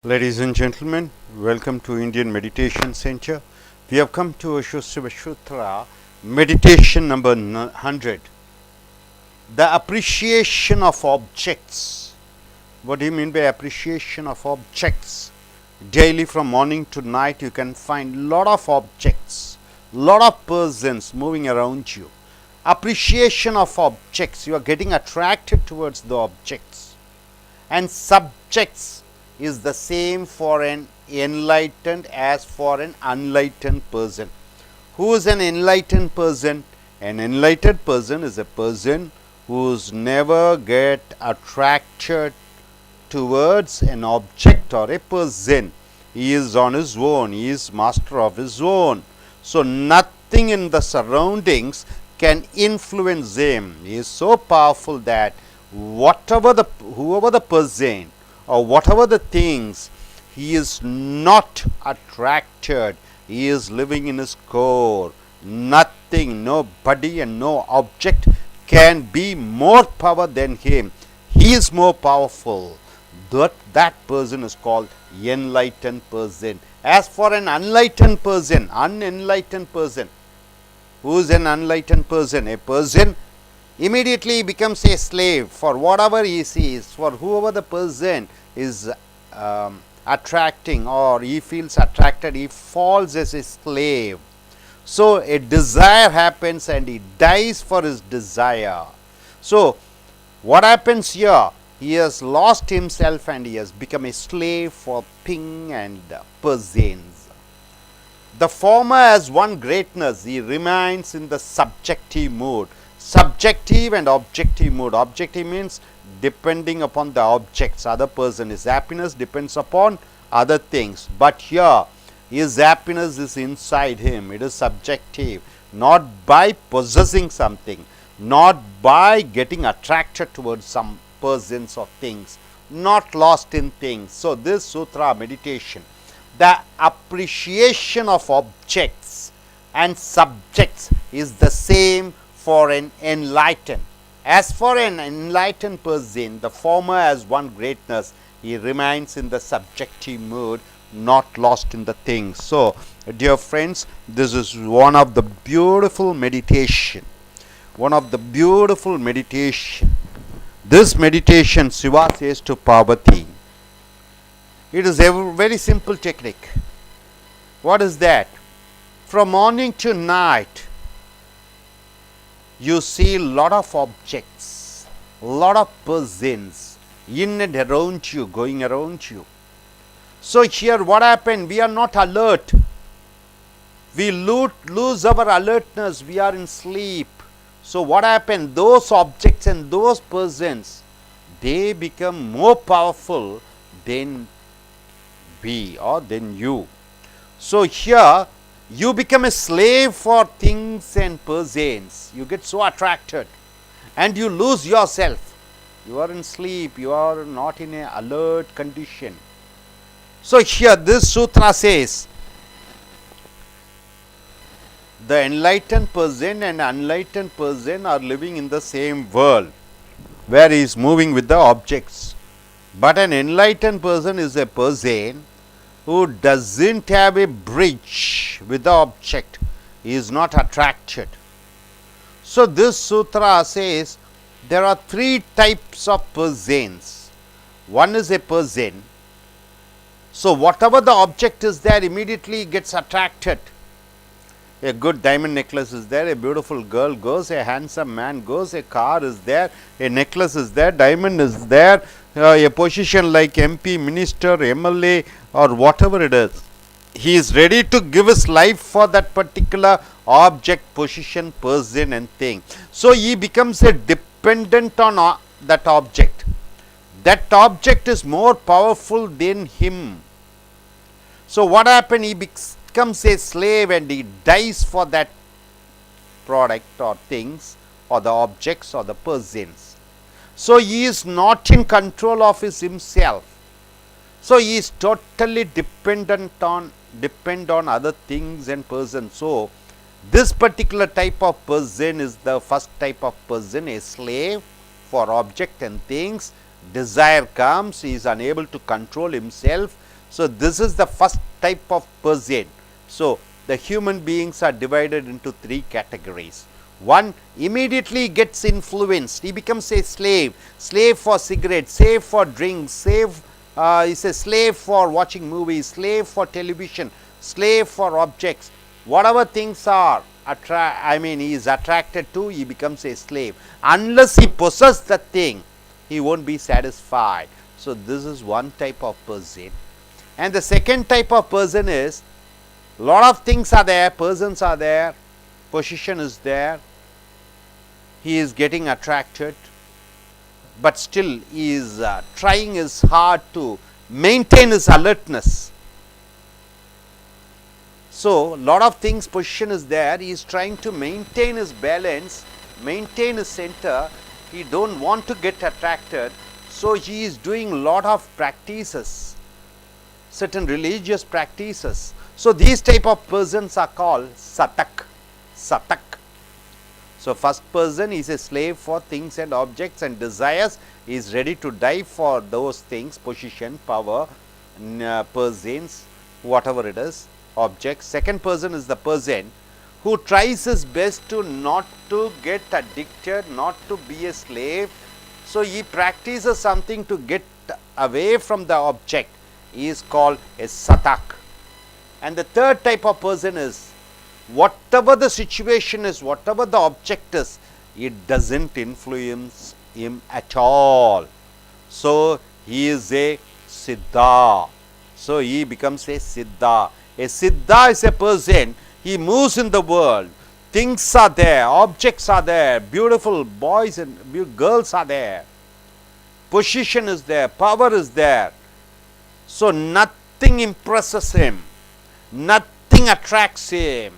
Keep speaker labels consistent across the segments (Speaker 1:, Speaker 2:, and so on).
Speaker 1: Ladies and gentlemen, welcome to Indian Meditation Center. We have come to Siva Sutra, meditation number 100. The appreciation of objects. What do you mean by appreciation of objects? Daily from morning to night you can find lot of objects, lot of persons moving around you. Appreciation of objects, you are getting attracted towards the objects. And subjects is the same for an enlightened as for an unenlightened person. Who is an enlightened person? An enlightened person is a person who's never get attracted towards an object or a person. He is on his own, he is master of his own. So nothing in the surroundings can influence him. He is so powerful that whoever the person or whatever the things, he is not attracted. He is living in his core. Nothing, nobody and no object can be more power than him. He is more powerful. That person is called enlightened person. As for an unenlightened person, who is an unenlightened person? A person immediately becomes a slave for whatever he sees, for whoever the person is attracting or he feels attracted, he falls as a slave. So a desire happens and he dies for his desire. So what happens here? He has lost himself and he has become a slave for thing and persons. The former has one greatness, he remains in the subjective mood. Subjective and objective mood. Objective means depending upon the objects, other person. His happiness depends upon other things. But here, his happiness is inside him. It is subjective. Not by possessing something. Not by getting attracted towards some persons or things. Not lost in things. So, this sutra meditation, the appreciation of objects and subjects is the same for an enlightened. As for an enlightened person, the former has one greatness. He remains in the subjective mood, not lost in the things. So, dear friends, this is one of the beautiful meditation. One of the beautiful meditation. This meditation, Siva says to Parvati, it is a very simple technique. What is that? From morning to night, you see lot of objects, lot of persons in and around you, going around you. So here what happened? We are not alert. We lose our alertness. We are in sleep. So what happened? Those objects and those persons, they become more powerful than we or than you. So here you become a slave for things and persons. You get so attracted and you lose yourself. You are in sleep. You are not in an alert condition. So here this sutra says, the enlightened person and unenlightened person are living in the same world where he is moving with the objects. But an enlightened person is a person who doesn't have a bridge with the object. He is not attracted. So this sutra says there are three types of persons. One is a person. So whatever the object is there, immediately gets attracted. A good diamond necklace is there, a beautiful girl goes, a handsome man goes, a car is there, a necklace is there, diamond is there, a position like MP, minister, MLA or whatever it is. He is ready to give his life for that particular object, position, person and thing. So he becomes a dependent on that object. That object is more powerful than him. So what happened? He becomes a slave and he dies for that product or things or the objects or the persons. So he is not in control of himself. So he is totally depend on other things and persons. So this particular type of person is the first type of person, a slave for object and things. Desire comes, he is unable to control himself. So, this is the first type of person. So, the human beings are divided into three categories. One immediately gets influenced, he becomes a slave, slave for cigarettes, slave for drinks, slave is a slave for watching movies, slave for television, slave for objects, whatever things are he is attracted to, he becomes a slave. Unless he possesses the thing, he won't be satisfied. So, this is one type of person. And the second type of person is, lot of things are there, persons are there, position is there, he is getting attracted, but still he is trying his hard to maintain his alertness. So, lot of things, position is there, he is trying to maintain his balance, maintain his center, he don't want to get attracted. So, he is doing lot of practices, certain religious practices. So, these type of persons are called satak. Satak. So, first person is a slave for things and objects and desires, he is ready to die for those things, position, power, persons, whatever it is, objects. Second person is the person who tries his best to not to get addicted, not to be a slave. So, he practices something to get away from the object, he is called a satak. And the third type of person is, whatever the situation is, whatever the object is, it doesn't influence him at all. So, he is a siddha. So, he becomes a siddha. A siddha is a person, he moves in the world, things are there, objects are there, beautiful boys and girls are there, position is there, power is there. So, nothing impresses him, nothing attracts him.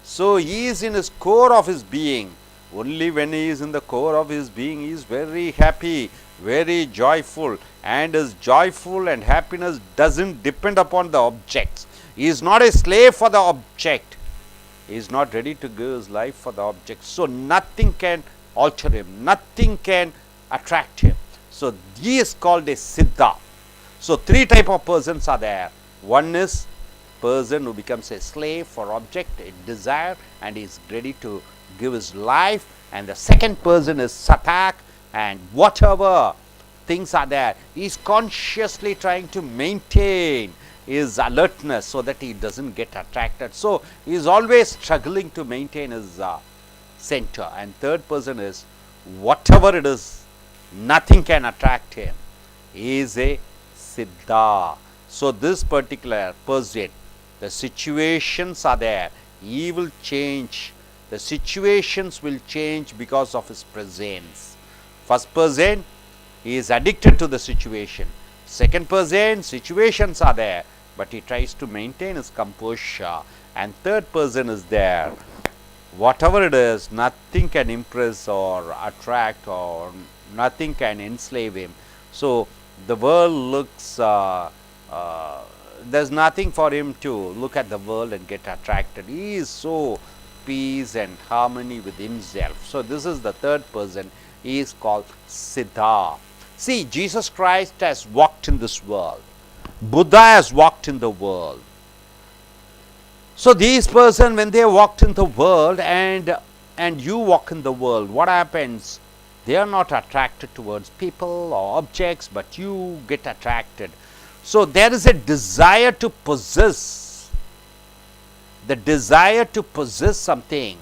Speaker 1: So, he is in his core of his being. Only when he is in the core of his being, he is very happy, very joyful, and his joyful and happiness doesn't depend upon the objects. He is not a slave for the object, he is not ready to give his life for the object. So, nothing can alter him, nothing can attract him. So, he is called a siddha. So, three type of persons are there. One is person who becomes a slave for object, a desire, and is ready to give his life. And the second person is satak, and whatever things are there, he is consciously trying to maintain his alertness so that he doesn't get attracted. So, he is always struggling to maintain his center. And third person is, whatever it is, nothing can attract him, he is a siddha. So, this particular person, the situations are there, he will change, the situations will change because of his presence. First person, he is addicted to the situation. Second person, situations are there, but he tries to maintain his composure. And third person is there, whatever it is, nothing can impress or attract, or nothing can enslave him. So, the world looks, there is nothing for him to look at the world and get attracted. He is so peace and harmony with himself. So, this is the third person, he is called siddha. See, Jesus Christ has walked in this world, Buddha has walked in the world. So, these persons, when they walked in the world and you walk in the world, what happens? They are not attracted towards people or objects, but you get attracted. So, there is a desire to possess, the desire to possess something,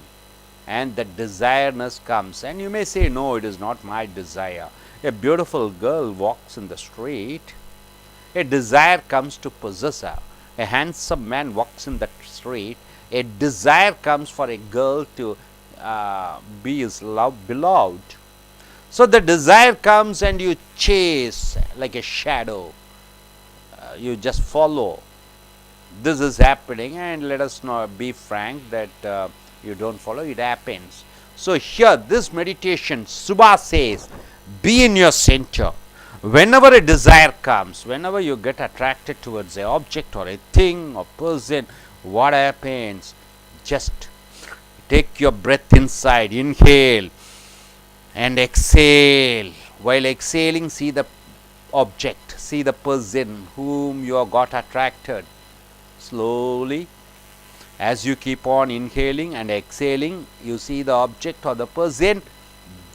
Speaker 1: and the desireness comes. And you may say, no, it is not my desire. A beautiful girl walks in the street, a desire comes to possess her. A handsome man walks in the street, a desire comes for a girl to be his beloved. So, the desire comes and you chase like a shadow, you just follow. This is happening, and let us not be frank that you don't follow, it happens. So, here this meditation, Siva says, be in your center. Whenever a desire comes, whenever you get attracted towards an object or a thing or person, what happens? Just take your breath inside, inhale and exhale. While exhaling, see the object. See the person whom you have got attracted. Slowly, as you keep on inhaling and exhaling, you see the object or the person,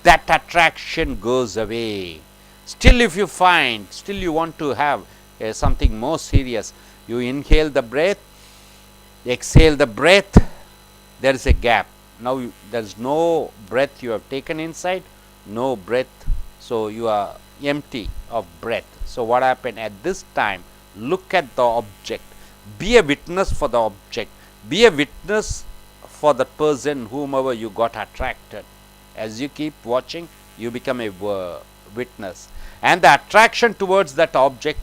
Speaker 1: that attraction goes away. Still, if you find, still you want to have something more serious, you inhale the breath, exhale the breath, there is a gap. Now, there is no breath you have taken inside, no breath, so you are empty of breath. So, what happened at this time? Look at the object, be a witness for the object, be a witness for the person whomever you got attracted. As you keep watching, you become a witness, and the attraction towards that object,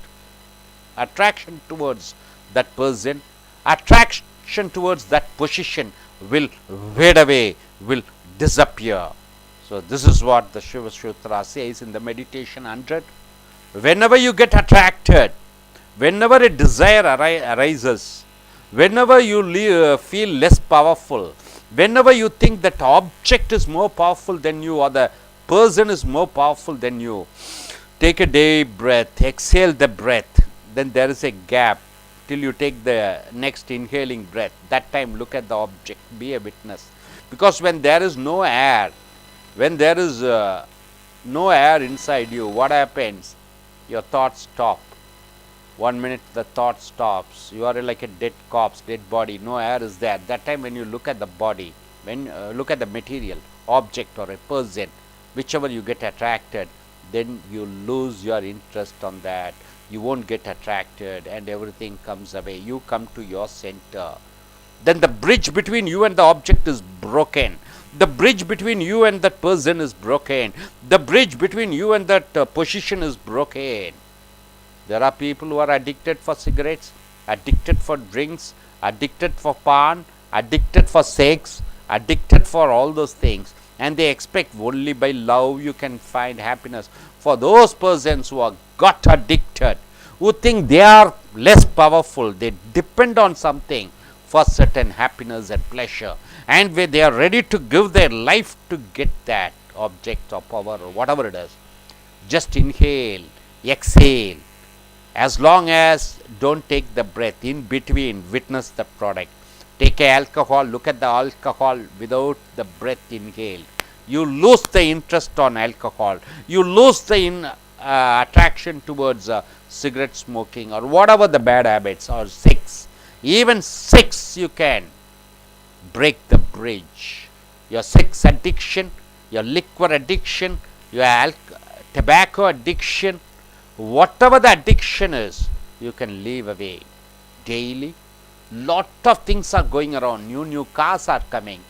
Speaker 1: attraction towards that person, attraction towards that position will fade away, will disappear. So, this is what the Shiva Sutra says in the meditation 100. Whenever you get attracted, whenever a desire arises, whenever you feel less powerful, whenever you think that object is more powerful than you or the person is more powerful than you, take a deep breath, exhale the breath, then there is a gap till you take the next inhaling breath. That time look at the object, be a witness. Because when there is no air, when there is no air inside you, what happens? Your thoughts stop. 1 minute the thought stops, you are like a dead corpse, dead body, no air is there. That time when you look at the body, when look at the material, object or a person, whichever you get attracted, then you lose your interest on that. You won't get attracted and everything comes away. You come to your center. Then the bridge between you and the object is broken. The bridge between you and that person is broken. The bridge between you and that position is broken. There are people who are addicted for cigarettes, addicted for drinks, addicted for porn, addicted for sex, addicted for all those things, and they expect only by love you can find happiness. For those persons who are got addicted, who think they are less powerful, they depend on something for certain happiness and pleasure, and where they are ready to give their life to get that object or power or whatever it is. Just inhale, exhale. As long as don't take the breath in between, witness the product. Take a alcohol, look at the alcohol without the breath inhaled. You lose the interest on alcohol. You lose the attraction towards cigarette smoking or whatever the bad habits or sex. Even sex you can break the bridge. Your sex addiction, your liquor addiction, your tobacco addiction, whatever the addiction is, you can leave away. Daily, lot of things are going around. New cars are coming.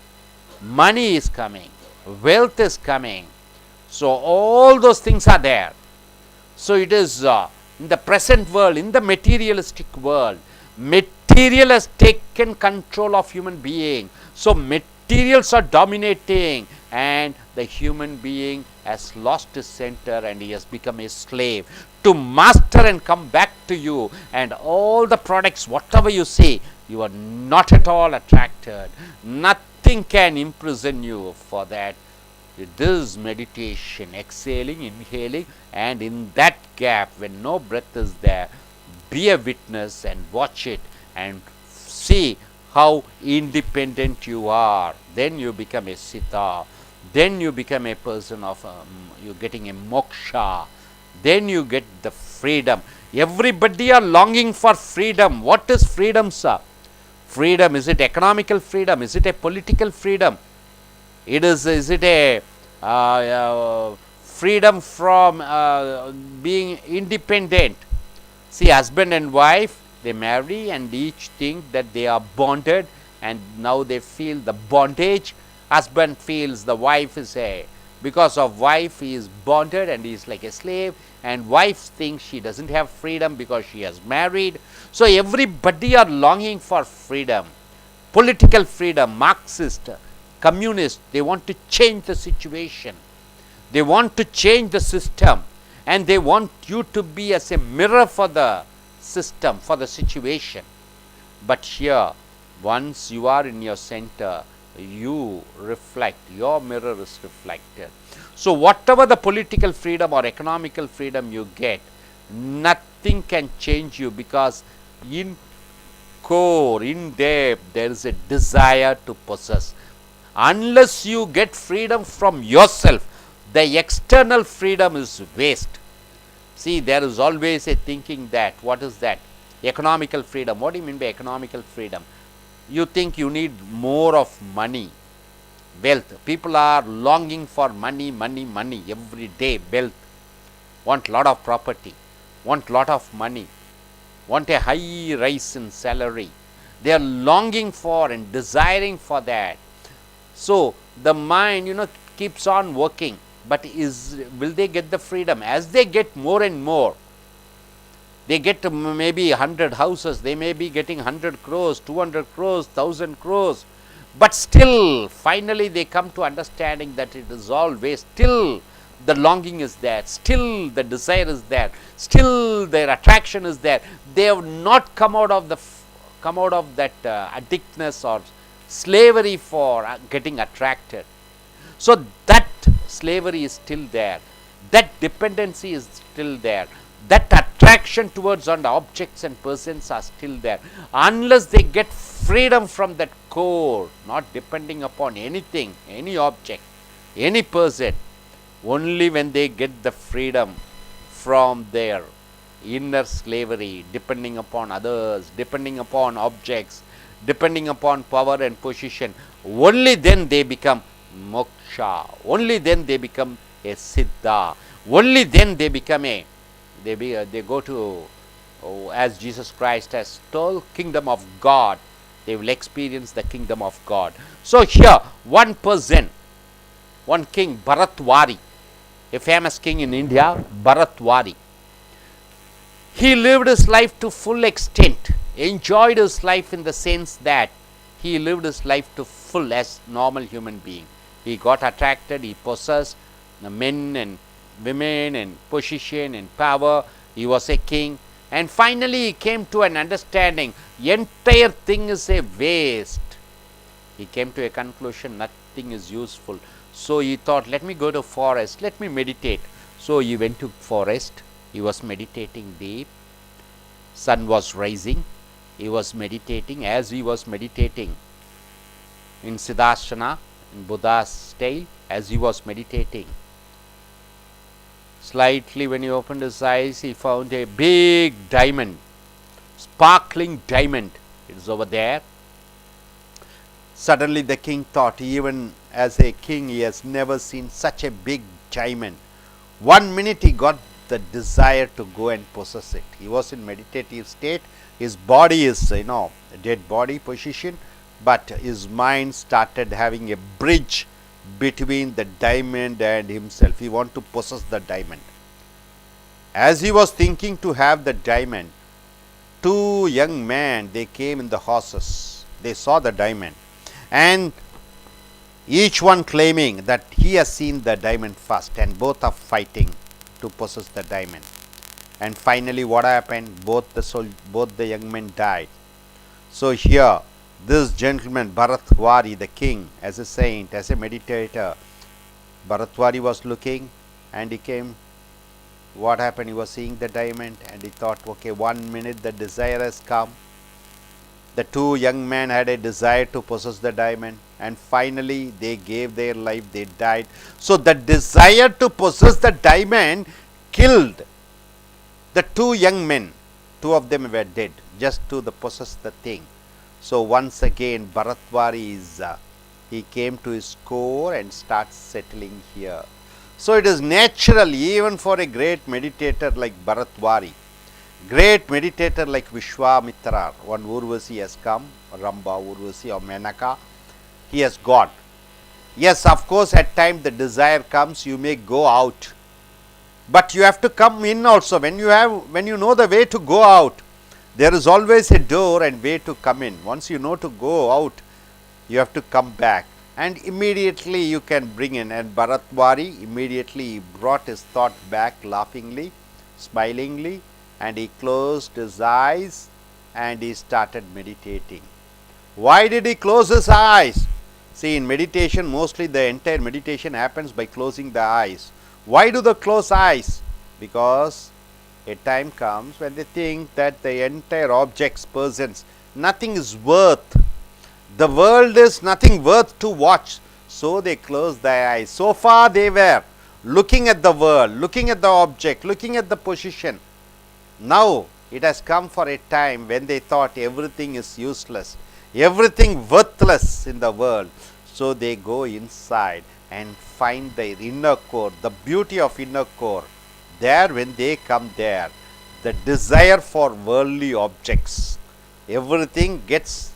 Speaker 1: Money is coming. Wealth is coming. So, all those things are there. So, it is in the present world, in the materialistic world, material has taken control of human being. So, materials are dominating and the human being has lost his center and he has become a slave to master and come back to you, and all the products, whatever you see, you are not at all attracted. Nothing can imprison you for that. This meditation, exhaling, inhaling, and in that gap when no breath is there, be a witness and watch it and see how independent you are. Then you become a Sita. Then you become a person of, you getting a moksha. Then you get the freedom. Everybody are longing for freedom. What is freedom, sir? Freedom, is it economical freedom? Is it a political freedom? Is it a freedom from being independent? See, husband and wife, they marry and each think that they are bonded, and now they feel the bondage. Husband feels the wife is because of wife he is bonded and he is like a slave, and wife thinks she doesn't have freedom because she has married. So everybody are longing for freedom, political freedom. Marxist, communist, they want to change the situation, they want to change the system, and they want you to be as a mirror for the system, for the situation. But here, once you are in your center, you reflect, your mirror is reflected. So whatever the political freedom or economical freedom you get, nothing can change you, because in core, in depth, there is a desire to possess. Unless you get freedom from yourself, the external freedom is waste. See, there is always a thinking that, what is that? Economical freedom. What do you mean by economical freedom? You think you need more of money, wealth. People are longing for money, money, money every day, wealth. Want lot of property, want lot of money, want a high rise in salary. They are longing for and desiring for that. So the mind, keeps on working, but will they get the freedom? As they get more and more, they get maybe 100 houses, they may be getting 100 crores, 200 crores, 1000 crores, but still finally they come to understanding that it is all waste. Still the longing is there, still the desire is there, still their attraction is there. They have not come out of that addictness or slavery for getting attracted. So that slavery is still there, that dependency is still there, that attraction towards objects and persons are still there. Unless they get freedom from that core, not depending upon anything, any object, any person, only when they get the freedom from their inner slavery, depending upon others, depending upon objects, depending upon power and position, only then they become moksha, only then they become a siddha, only then they become they go to, as Jesus Christ has told, kingdom of God. They will experience the kingdom of God. So here one person, one king, Bharatwari, a famous king in India, Bharatwari, he lived his life to full extent, enjoyed his life in the sense that he lived his life to full as normal human being. He got attracted, he possessed the men and women and position and power. He was a king, and finally he came to an understanding, entire thing is a waste. He came to a conclusion, nothing is useful. So he thought, let me go to forest, let me meditate. So he went to forest, he was meditating deep, sun was rising, he was meditating. As he was meditating in Siddhasana, in Buddha's style, as he was meditating, slightly when he opened his eyes, he found a big diamond, sparkling diamond. It is over there. Suddenly the king thought, even as a king, he has never seen such a big diamond. 1 minute he got the desire to go and possess it. He was in meditative state. His body is, a dead body position, but his mind started having a bridge between the diamond and himself. He wanted to possess the diamond. As he was thinking to have the diamond, two young men, they came in the horses. They saw the diamond, and each one claiming that he has seen the diamond first, and both are fighting to possess the diamond. And finally what happened? Both the young men died. So here this gentleman Bharatwari, the king, as a saint, as a meditator, Bharatwari was looking, and he came. What happened? He was seeing the diamond, and he thought, okay, 1 minute the desire has come. The two young men had a desire to possess the diamond, and finally they gave their life, they died. So the desire to possess the diamond killed the two young men. Two of them were dead, just to possess the thing. So once again Bharatwari he came to his core and starts settling here. So it is natural even for a great meditator like Bharatwari, great meditator like Vishwamitra, one Urvasi has come, Ramba, Urvasi or Menaka, he has gone. Yes, of course, at times the desire comes, you may go out, but you have to come in also. When you know the way to go out, there is always a door and way to come in. Once you know to go out, you have to come back, and immediately you can bring in. And Bharatwari immediately brought his thought back laughingly, smilingly, and he closed his eyes and he started meditating. Why did he close his eyes? See, in meditation, mostly the entire meditation happens by closing the eyes. Why do they close eyes? Because a time comes when they think that the entire objects, persons, nothing is worth. The world is nothing worth to watch. So they close their eyes. So far they were looking at the world, looking at the object, looking at the position. Now it has come for a time when they thought everything is useless, everything worthless in the world. So they go inside and find their inner core, the beauty of inner core. There, when they come there, the desire for worldly objects, everything gets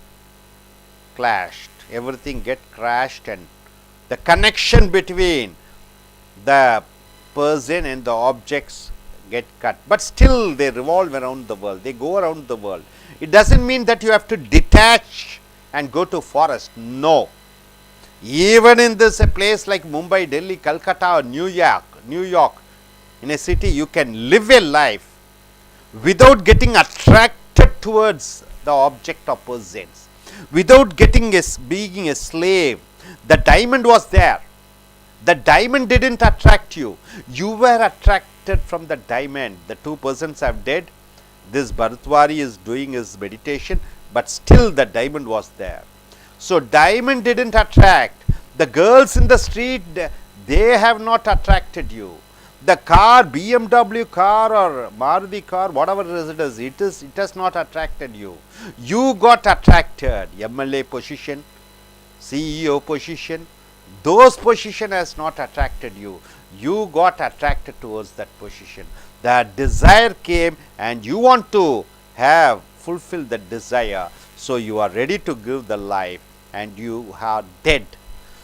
Speaker 1: clashed, everything gets crashed, and the connection between the person and the objects get cut. But still they revolve around the world, they go around the world. It doesn't mean that you have to detach and go to forest. No. Even in this a place like Mumbai, Delhi, Calcutta or New York, in a city, you can live a life without getting attracted towards the object of persons, without getting being a slave. The diamond was there. The diamond didn't attract you. You were attracted from the diamond. The two persons have dead. This Bharatwari is doing his meditation, but still the diamond was there. So diamond didn't attract. The girls in the street, they have not attracted you. The car, BMW car or Maruti car, whatever it has not attracted you. You got attracted. MLA position, CEO position, those position has not attracted you. You got attracted towards that position. That desire came and you want to fulfill that desire. So you are ready to give the life and you are dead.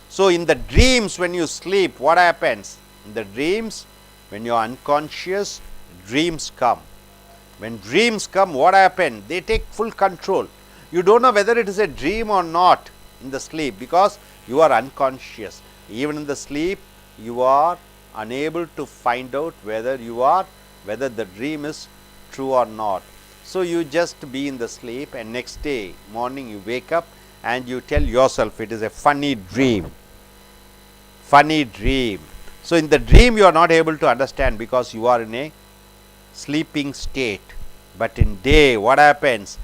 Speaker 1: So in the dreams, when you sleep, what happens? In the dreams, when you are unconscious, dreams come. When dreams come, what happens? They take full control. You don't know whether it is a dream or not in the sleep, because you are unconscious. Even in the sleep, you are unable to find out whether the dream is true or not. So you just be in the sleep, and next day morning you wake up and you tell yourself it is a funny dream. Funny dream. So in the dream you are not able to understand because you are in a sleeping state. But in day, what happens?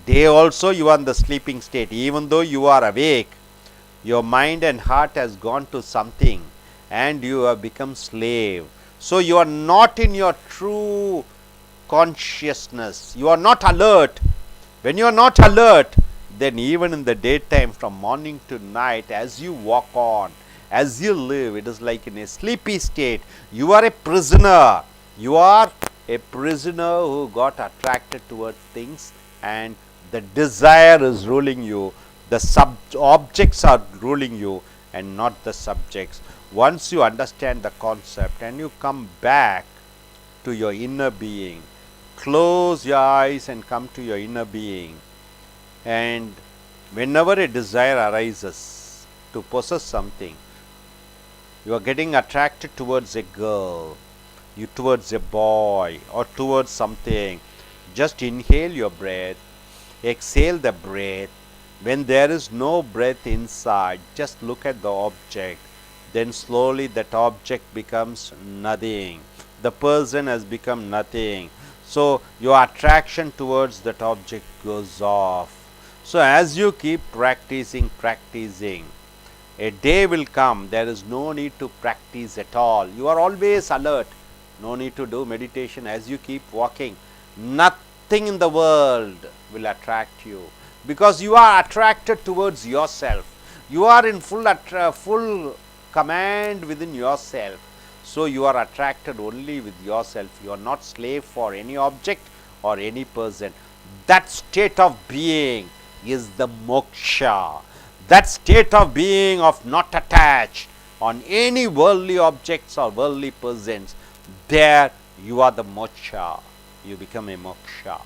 Speaker 1: Day also you are in the sleeping state. Even though you are awake, your mind and heart has gone to something and you have become slave. So you are not in your true consciousness. You are not alert. When you are not alert, then even in the daytime, from morning to night, as you walk on, as you live, it is like in a sleepy state. You are a prisoner. You are a prisoner who got attracted towards things and the desire is ruling you. The objects are ruling you and not the subjects. Once you understand the concept and you come back to your inner being, close your eyes and come to your inner being, and whenever a desire arises to possess something, you are getting attracted towards a girl, towards a boy or towards something, just inhale your breath, exhale the breath. When there is no breath inside, just look at the object. Then slowly that object becomes nothing. The person has become nothing. So your attraction towards that object goes off. So as you keep practicing, a day will come, there is no need to practice at all. You are always alert. No need to do meditation. As you keep walking, nothing in the world will attract you, because you are attracted towards yourself. You are in full command within yourself. So you are attracted only with yourself. You are not slave for any object or any person. That state of being is the moksha. That state of being of not attached on any worldly objects or worldly persons, there you are the moksha. You become a moksha.